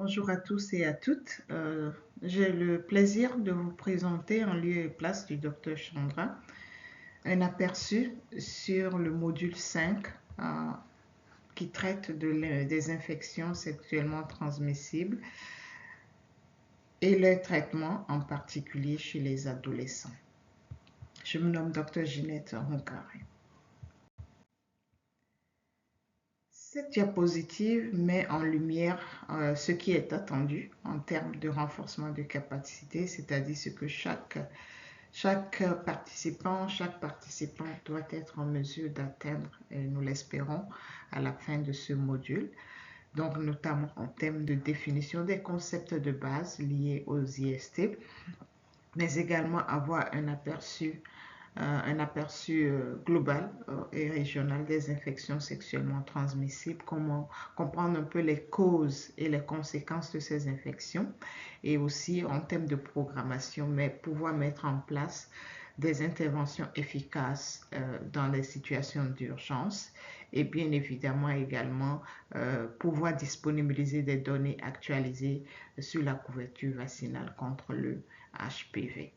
Bonjour à tous et à toutes. J'ai le plaisir de vous présenter en lieu et place du Dr Chandra un aperçu sur le module 5 qui traite des infections sexuellement transmissibles et leur traitement en particulier chez les adolescents. Je me nomme Dr Ginette Roncaré. Cette diapositive met en lumière ce qui est attendu en termes de renforcement de capacité, c'est-à-dire ce que chaque participant doit être en mesure d'atteindre, et nous l'espérons, à la fin de ce module. Donc, notamment en termes de définition des concepts de base liés aux IST, mais également avoir un aperçu global et régional des infections sexuellement transmissibles, comment comprendre un peu les causes et les conséquences de ces infections, et aussi en termes de programmation, mais pouvoir mettre en place des interventions efficaces dans les situations d'urgence et bien évidemment également pouvoir disponibiliser des données actualisées sur la couverture vaccinale contre le HPV.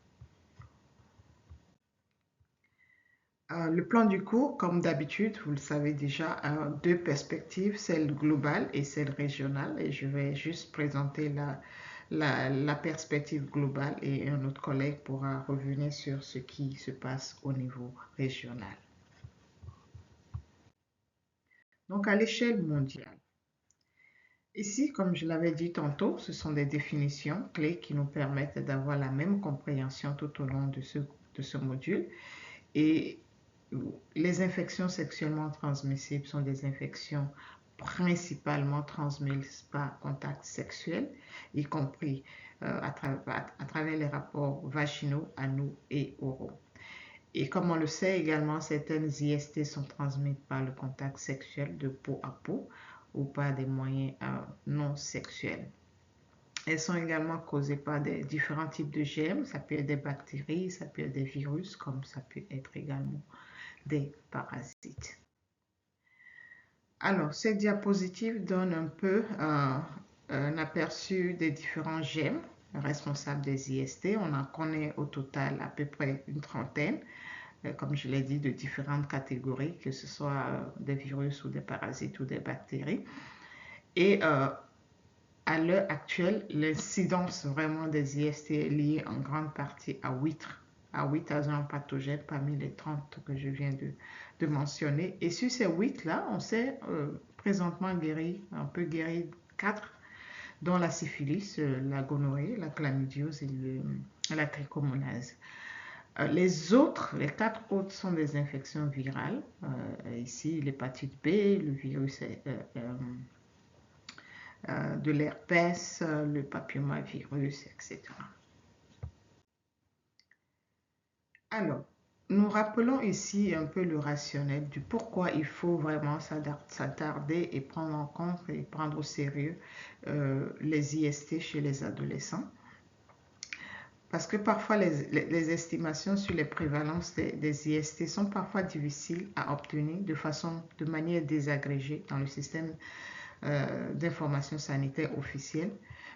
Le plan du cours, comme d'habitude, vous le savez déjà, a deux perspectives, celle globale et celle régionale. Et je vais juste présenter la perspective globale et un autre collègue pourra revenir sur ce qui se passe au niveau régional. Donc, à l'échelle mondiale. Ici, comme je l'avais dit tantôt, ce sont des définitions clés qui nous permettent d'avoir la même compréhension tout au long de ce module. Et les infections sexuellement transmissibles sont des infections principalement transmises par contact sexuel, y compris à travers les rapports vaginaux, anaux et oraux. Et comme on le sait également, certaines IST sont transmises par le contact sexuel de peau à peau ou par des moyens non sexuels. Elles sont également causées par des différents types de germes. Ça peut être des bactéries, ça peut être des virus, comme ça peut être également des parasites. Alors, cette diapositive donne un peu un aperçu des différents germes responsables des IST. On en connaît au total à peu près une trentaine, comme je l'ai dit, de différentes catégories, que ce soit des virus ou des parasites ou des bactéries. Et à l'heure actuelle, l'incidence vraiment des IST est liée en grande partie à 8 agents pathogènes parmi les 30 que je viens de mentionner. Et sur ces 8-là, on sait présentement un peu guéri 4, dont la syphilis, la gonorrhée, la chlamydiose et la trichomonase. Les 4 autres sont des infections virales. Ici, l'hépatite B, le virus de l'herpès, le papillomavirus, etc. Alors, nous rappelons ici un peu le rationnel du pourquoi il faut vraiment s'attarder et prendre en compte et prendre au sérieux les IST chez les adolescents. Parce que parfois les estimations sur les prévalences des IST sont parfois difficiles à obtenir de manière désagrégée dans le système d'information sanitaire officielle,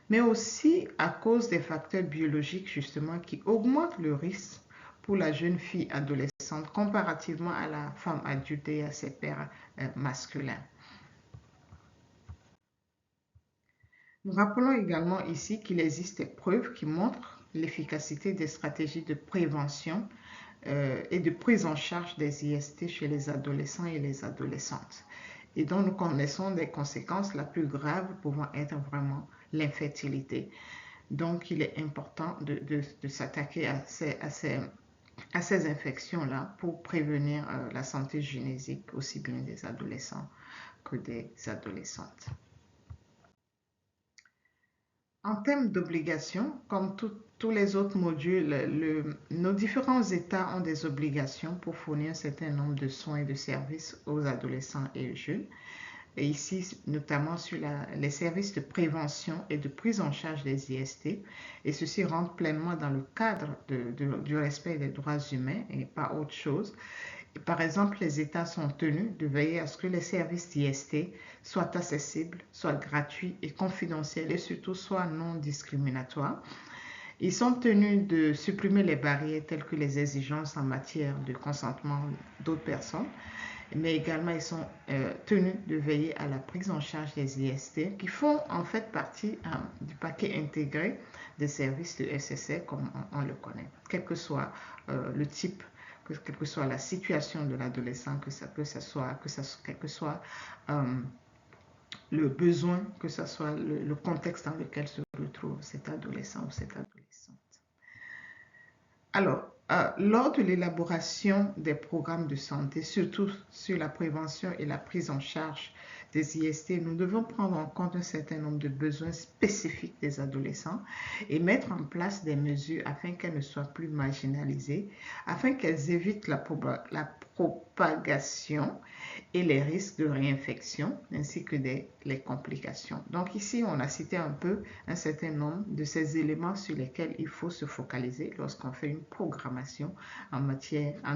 mais aussi à cause des facteurs biologiques justement qui augmentent le risque pour la jeune fille adolescente comparativement à la femme adulte et à ses pairs masculins. Nous rappelons également ici qu'il existe des preuves qui montrent l'efficacité des stratégies de prévention et de prise en charge des IST chez les adolescents et les adolescentes, et dont nous connaissons des conséquences la plus grave pouvant être vraiment l'infertilité. Donc, il est important de s'attaquer à ces infections-là pour prévenir la santé génésique aussi bien des adolescents que des adolescentes. En termes d'obligations, comme tous les autres modules, nos différents États ont des obligations pour fournir un certain nombre de soins et de services aux adolescents et aux jeunes. Et ici, notamment sur les services de prévention et de prise en charge des IST. Et ceci rentre pleinement dans le cadre du respect des droits humains et pas autre chose. Par exemple, les États sont tenus de veiller à ce que les services d'IST soient accessibles, soient gratuits et confidentiels et surtout soient non discriminatoires. Ils sont tenus de supprimer les barrières telles que les exigences en matière de consentement d'autres personnes, mais également ils sont tenus de veiller à la prise en charge des IST qui font en fait partie du paquet intégré des services de SSR comme on le connaît, quel que soit le type, quelle que soit la situation de l'adolescent, quel que soit le besoin, que ce soit le contexte dans lequel se retrouve cet adolescent ou cette adolescente. Alors, lors de l'élaboration des programmes de santé, surtout sur la prévention et la prise en charge des IST, nous devons prendre en compte un certain nombre de besoins spécifiques des adolescents et mettre en place des mesures afin qu'elles ne soient plus marginalisées, afin qu'elles évitent la propagation et les risques de réinfection ainsi que les complications. Donc ici, on a cité un peu un certain nombre de ces éléments sur lesquels il faut se focaliser lorsqu'on fait une programmation en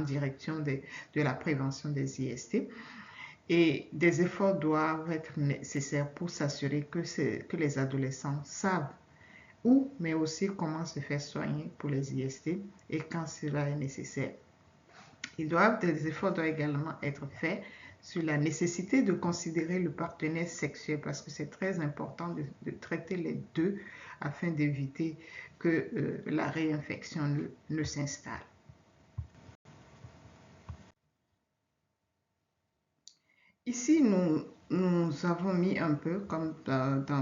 direction de la prévention des IST. Et des efforts doivent être nécessaires pour s'assurer que les adolescents savent où, mais aussi comment se faire soigner pour les IST et quand cela est nécessaire. Des efforts doivent également être faits sur la nécessité de considérer le partenaire sexuel parce que c'est très important de traiter les deux afin d'éviter que la réinfection ne s'installe. Ici, nous avons mis un peu, comme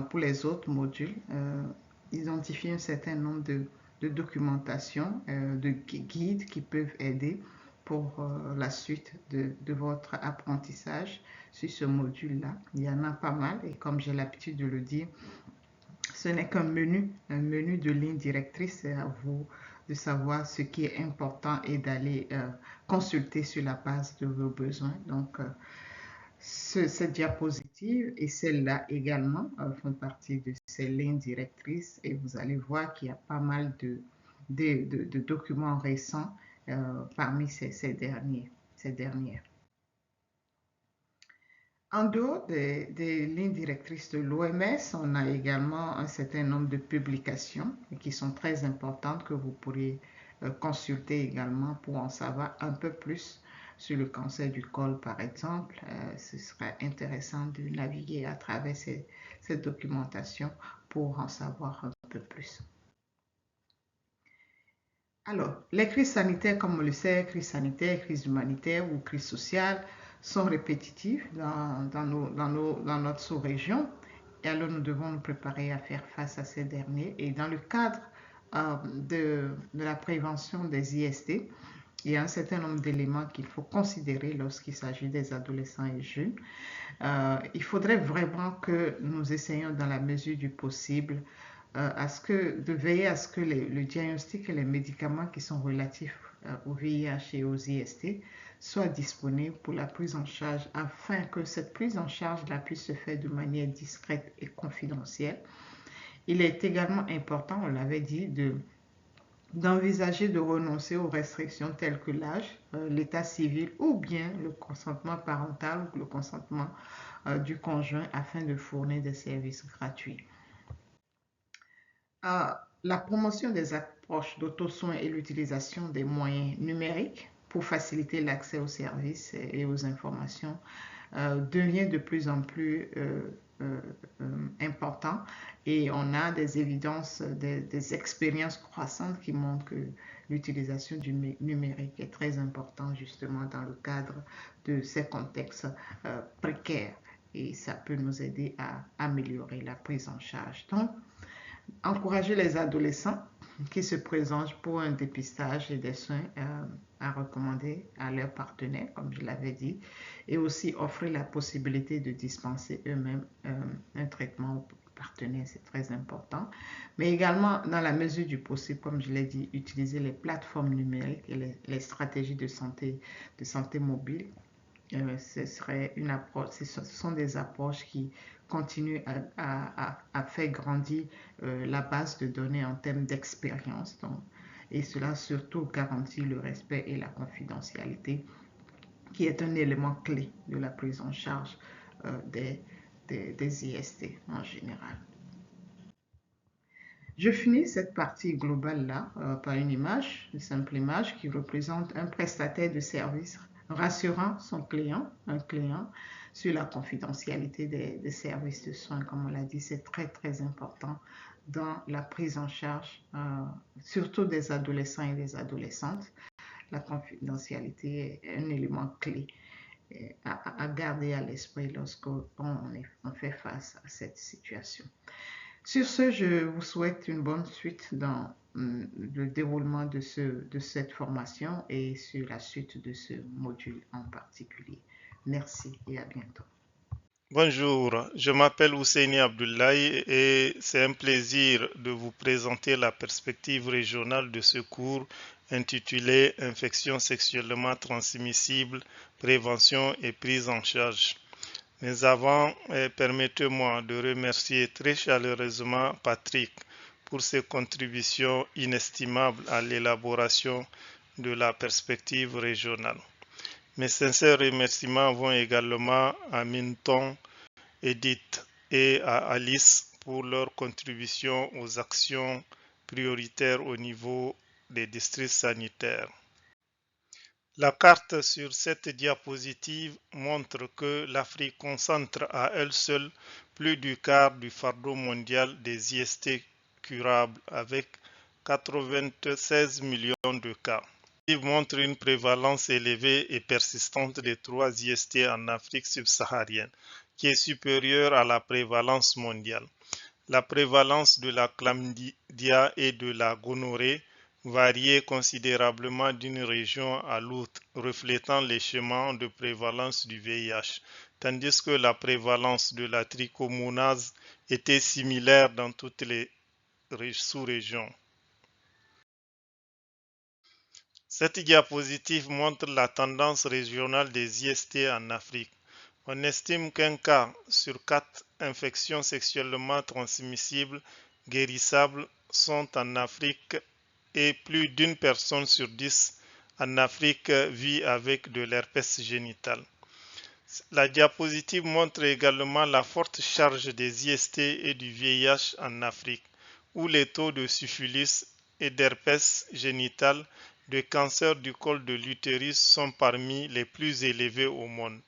pour les autres modules, identifié un certain nombre de documentation, de guides qui peuvent aider pour la suite de votre apprentissage sur ce module-là. Il y en a pas mal et comme j'ai l'habitude de le dire, ce n'est qu'un menu, un menu de ligne directrice. C'est à vous de savoir ce qui est important et d'aller consulter sur la base de vos besoins. Donc, cette diapositive et celle-là également font partie de ces lignes directrices et vous allez voir qu'il y a pas mal de documents récents parmi ces dernières. En dehors des lignes directrices de l'OMS, on a également un certain nombre de publications qui sont très importantes que vous pourriez consulter également pour en savoir un peu plus sur le cancer du col, par exemple. Ce serait intéressant de naviguer à travers cette documentation pour en savoir un peu plus. Alors, les crises sanitaires, comme on le sait, crise sanitaire, crise humanitaire ou crise sociale, sont répétitives dans notre sous-région. Et alors, nous devons nous préparer à faire face à ces derniers. Et dans le cadre de la prévention des IST, il y a un certain nombre d'éléments qu'il faut considérer lorsqu'il s'agit des adolescents et jeunes. Il faudrait vraiment que nous essayions dans la mesure du possible de veiller à ce que le diagnostic et les médicaments qui sont relatifs au VIH et aux IST soient disponibles pour la prise en charge afin que cette prise en charge puisse se faire de manière discrète et confidentielle. Il est également important, on l'avait dit, d'envisager de renoncer aux restrictions telles que l'âge, l'état civil ou bien le consentement parental ou le consentement du conjoint afin de fournir des services gratuits. La promotion des approches d'auto-soins et l'utilisation des moyens numériques pour faciliter l'accès aux services et aux informations devient de plus en plus important et on a des évidences, des expériences croissantes qui montrent que l'utilisation du numérique est très importante justement dans le cadre de ces contextes précaires et ça peut nous aider à améliorer la prise en charge. Donc, encourager les adolescents qui se présentent pour un dépistage et des soins à recommander à leurs partenaires, comme je l'avais dit, et aussi offrir la possibilité de dispenser eux-mêmes un traitement aux partenaires, c'est très important. Mais également, dans la mesure du possible, comme je l'ai dit, utiliser les plateformes numériques et les stratégies de santé mobile. Ce sont des approches qui continuent à faire grandir la base de données en termes d'expérience. Et cela surtout garantit le respect et la confidentialité qui est un élément clé de la prise en charge des IST en général. Je finis cette partie globale-là par une image, une simple image qui représente un prestataire de service rassurant son client, un client, sur la confidentialité des services de soins. Comme on l'a dit, c'est très, très important dans la prise en charge, surtout des adolescents et des adolescentes. La confidentialité est un élément clé à garder à l'esprit lorsqu'on fait face à cette situation. Sur ce, je vous souhaite une bonne suite dans le déroulement de cette formation et sur la suite de ce module en particulier. Merci et à bientôt. Bonjour, je m'appelle Husseini Abdullahi et c'est un plaisir de vous présenter la perspective régionale de ce cours intitulé Infections sexuellement transmissibles, prévention et prise en charge. Mais avant, permettez-moi de remercier très chaleureusement Patrick pour ses contributions inestimables à l'élaboration de la perspective régionale. Mes sincères remerciements vont également à Minton, Edith et à Alice pour leur contribution aux actions prioritaires au niveau des districts sanitaires. La carte sur cette diapositive montre que l'Afrique concentre à elle seule plus du quart du fardeau mondial des IST curables avec 96 millions de cas. Il montre une prévalence élevée et persistante des 3 IST en Afrique subsaharienne, qui est supérieure à la prévalence mondiale. La prévalence de la chlamydia et de la gonorrhée variait considérablement d'une région à l'autre, reflétant les schémas de prévalence du VIH, tandis que la prévalence de la trichomonase était similaire dans toutes les sous-régions. Cette diapositive montre la tendance régionale des IST en Afrique. On estime qu'un cas sur 4 infections sexuellement transmissibles guérissables sont en Afrique et plus d'une personne sur 10 en Afrique vit avec de l'herpès génital. La diapositive montre également la forte charge des IST et du VIH en Afrique, où les taux de syphilis et d'herpès génital, de cancer du col de l'utérus sont parmi les plus élevés au monde.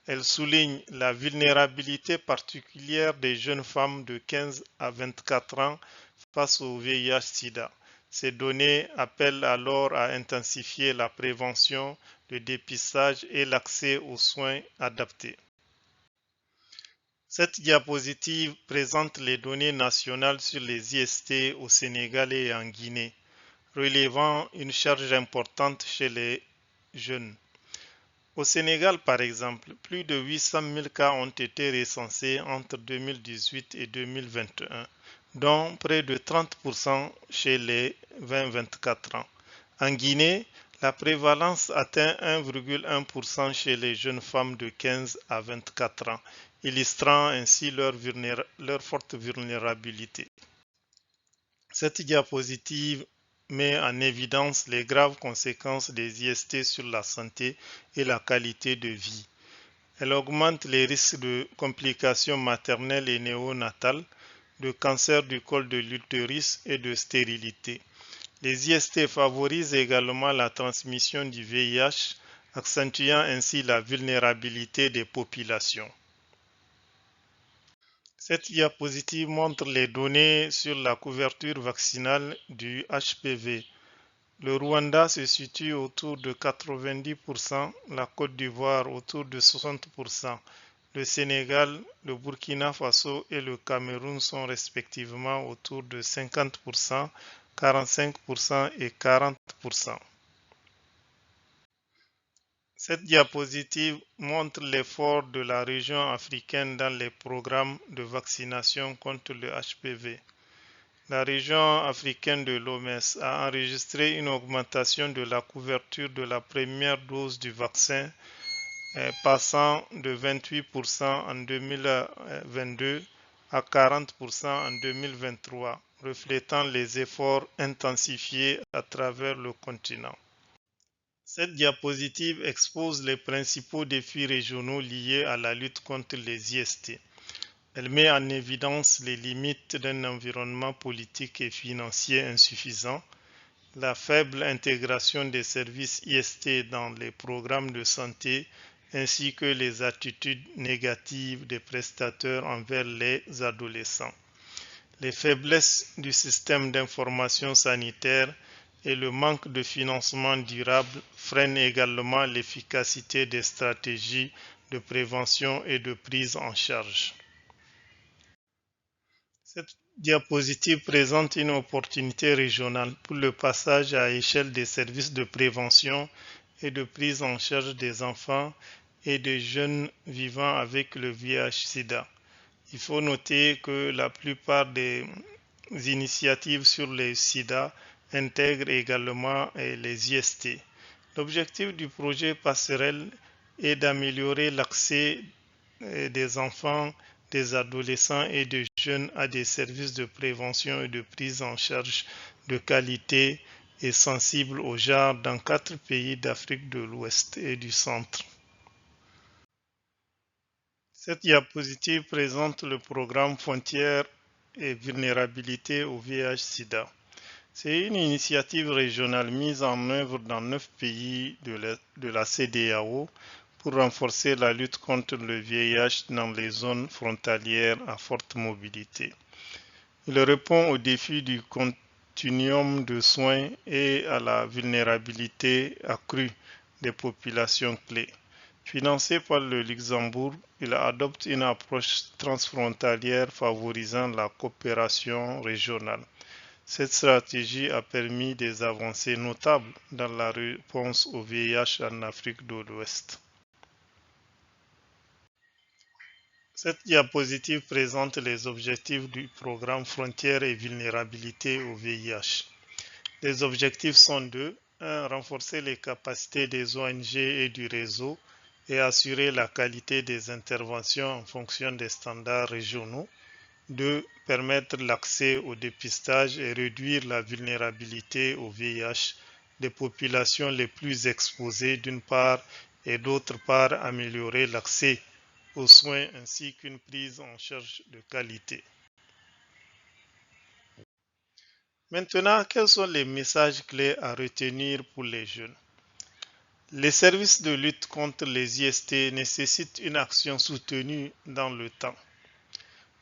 Elle souligne la vulnérabilité particulière des jeunes femmes de 15 à 24 ans face au VIH-Sida. Ces données appellent alors à intensifier la prévention, le dépistage et l'accès aux soins adaptés. Cette diapositive présente les données nationales sur les IST au Sénégal et en Guinée, relevant une charge importante chez les jeunes. Au Sénégal, par exemple, plus de 800 000 cas ont été recensés entre 2018 et 2021, dont près de 30% chez les 20-24 ans. En Guinée, la prévalence atteint 1,1% chez les jeunes femmes de 15 à 24 ans, illustrant ainsi leur forte vulnérabilité. Cette diapositive met en évidence les graves conséquences des IST sur la santé et la qualité de vie. Elle augmente les risques de complications maternelles et néonatales, de cancer du col de l'utérus et de stérilité. Les IST favorisent également la transmission du VIH, accentuant ainsi la vulnérabilité des populations. Cette diapositive montre les données sur la couverture vaccinale du HPV. Le Rwanda se situe autour de 90%, la Côte d'Ivoire autour de 60%. Le Sénégal, le Burkina Faso et le Cameroun sont respectivement autour de 50%, 45% et 40%. Cette diapositive montre l'effort de la région africaine dans les programmes de vaccination contre le HPV. La région africaine de l'OMS a enregistré une augmentation de la couverture de la première dose du vaccin, passant de 28% en 2022 à 40% en 2023, reflétant les efforts intensifiés à travers le continent. Cette diapositive expose les principaux défis régionaux liés à la lutte contre les IST. Elle met en évidence les limites d'un environnement politique et financier insuffisant, la faible intégration des services IST dans les programmes de santé, ainsi que les attitudes négatives des prestataires envers les adolescents. Les faiblesses du système d'information sanitaire et le manque de financement durable freinent également l'efficacité des stratégies de prévention et de prise en charge. Cette diapositive présente une opportunité régionale pour le passage à échelle des services de prévention et de prise en charge des enfants et des jeunes vivant avec le VIH-Sida. Il faut noter que la plupart des initiatives sur le sida intègrent également les IST. L'objectif du projet Passerelle est d'améliorer l'accès des enfants, des adolescents et des jeunes à des services de prévention et de prise en charge de qualité et sensibles au genre dans 4 pays d'Afrique de l'Ouest et du Centre. Cette diapositive présente le programme Frontières et vulnérabilité au VIH-Sida. C'est une initiative régionale mise en œuvre dans 9 pays de la CEDEAO pour renforcer la lutte contre le VIH dans les zones frontalières à forte mobilité. Il répond aux défis du continuum de soins et à la vulnérabilité accrue des populations clés. Financé par le Luxembourg, il adopte une approche transfrontalière favorisant la coopération régionale. Cette stratégie a permis des avancées notables dans la réponse au VIH en Afrique de l'Ouest. Cette diapositive présente les objectifs du programme Frontières et vulnérabilité au VIH. Les objectifs sont deux. 1. Renforcer les capacités des ONG et du réseau et assurer la qualité des interventions en fonction des standards régionaux. 2. Permettre l'accès au dépistage et réduire la vulnérabilité au VIH des populations les plus exposées d'une part et d'autre part améliorer l'accès aux soins ainsi qu'une prise en charge de qualité. Maintenant, quels sont les messages clés à retenir pour les jeunes? Les services de lutte contre les IST nécessitent une action soutenue dans le temps.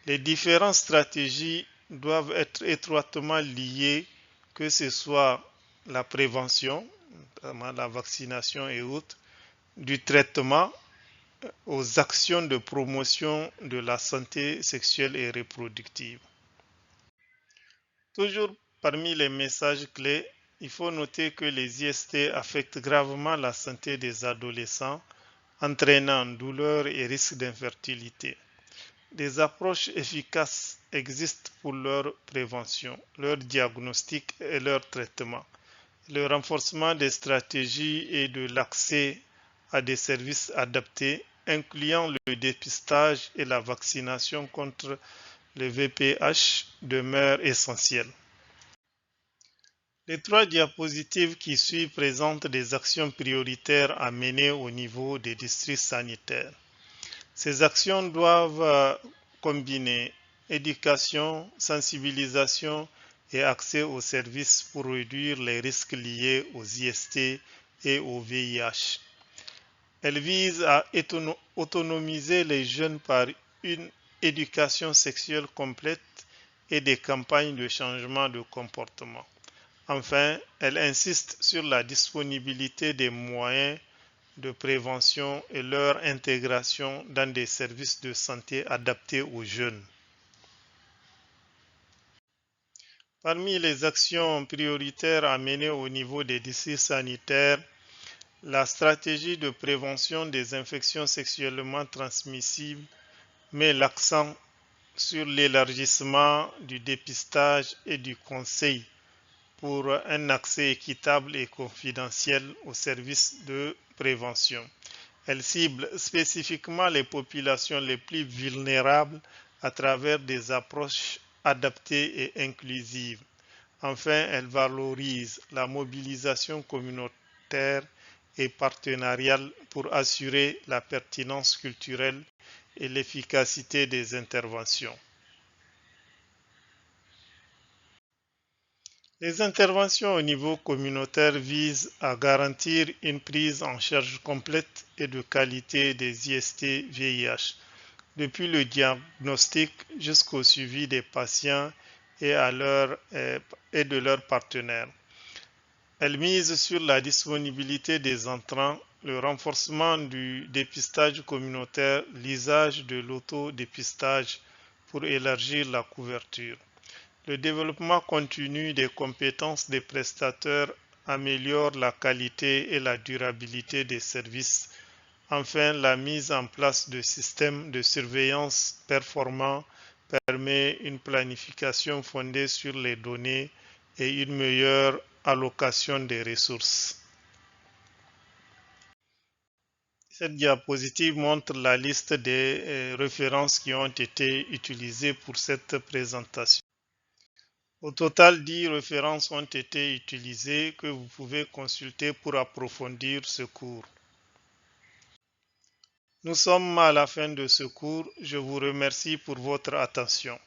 Les différentes stratégies doivent être étroitement liées, que ce soit la prévention, notamment la vaccination et autres, du traitement aux actions de promotion de la santé sexuelle et reproductive. Toujours parmi les messages clés, il faut noter que les IST affectent gravement la santé des adolescents, entraînant douleurs et risques d'infertilité. Des approches efficaces existent pour leur prévention, leur diagnostic et leur traitement. Le renforcement des stratégies et de l'accès à des services adaptés, incluant le dépistage et la vaccination contre le VPH, demeure essentiel. Les 3 diapositives qui suivent présentent des actions prioritaires à mener au niveau des districts sanitaires. Ces actions doivent combiner éducation, sensibilisation et accès aux services pour réduire les risques liés aux IST et au VIH. Elles visent à autonomiser les jeunes par une éducation sexuelle complète et des campagnes de changement de comportement. Enfin, elles insistent sur la disponibilité des moyens de prévention et leur intégration dans des services de santé adaptés aux jeunes. Parmi les actions prioritaires à mener au niveau des districts sanitaires, la stratégie de prévention des infections sexuellement transmissibles met l'accent sur l'élargissement du dépistage et du conseil pour un accès équitable et confidentiel aux services de prévention. Elle cible spécifiquement les populations les plus vulnérables à travers des approches adaptées et inclusives. Enfin, elle valorise la mobilisation communautaire et partenariale pour assurer la pertinence culturelle et l'efficacité des interventions. Les interventions au niveau communautaire visent à garantir une prise en charge complète et de qualité des IST-VIH, depuis le diagnostic jusqu'au suivi des patients et de leurs partenaires. Elle mise sur la disponibilité des entrants, le renforcement du dépistage communautaire, l'usage de l'autodépistage pour élargir la couverture. Le développement continu des compétences des prestataires améliore la qualité et la durabilité des services. Enfin, la mise en place de systèmes de surveillance performants permet une planification fondée sur les données et une meilleure allocation des ressources. Cette diapositive montre la liste des références qui ont été utilisées pour cette présentation. Au total, 10 références ont été utilisées que vous pouvez consulter pour approfondir ce cours. Nous sommes à la fin de ce cours. Je vous remercie pour votre attention.